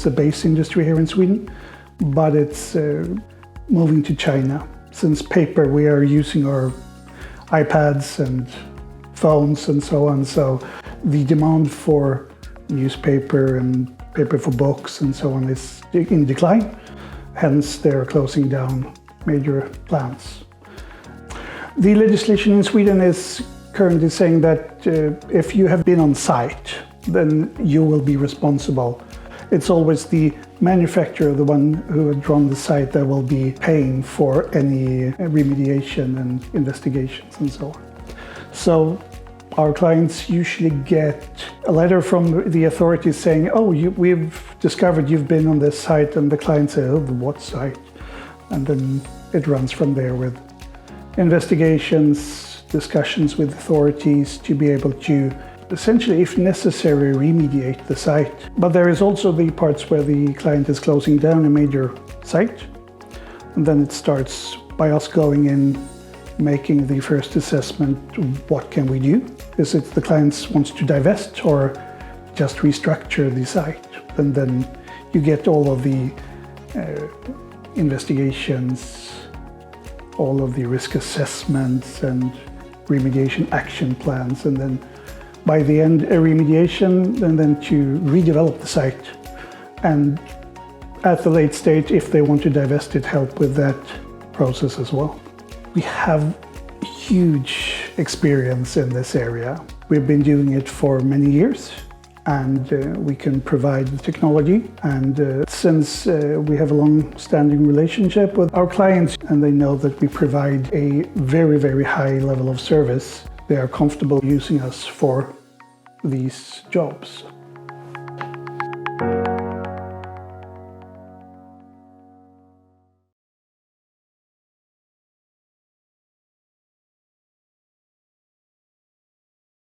a base industry here in Sweden, but it's moving to China. Since paper, we are using our iPads and phones and so on, so the demand for newspaper and paper for books and so on is in decline. Hence, they're closing down major plants. The legislation in Sweden is currently saying that if you have been on site, then you will be responsible. It's always the manufacturer, the one who had drawn the site, that will be paying for any remediation and investigations and so on. So our clients usually get a letter from the authorities saying, oh, we've discovered you've been on this site, and the client says, oh, what site? And then it runs from there with investigations, discussions with authorities to be able to essentially, if necessary, remediate the site. But there is also the parts where the client is closing down a major site, and then it starts by us going in, making the first assessment, what can we do? Is it the client wants to divest or just restructure the site? And then you get all of the investigations, all of the risk assessments and remediation action plans, and then by the end a remediation, and then to redevelop the site. And at the late stage, if they want to divest it, help with that process as well. We have huge experience in this area. We've been doing it for many years, and we can provide the technology. And since we have a long-standing relationship with our clients, and they know that we provide a very, very high level of service, they are comfortable using us for these jobs.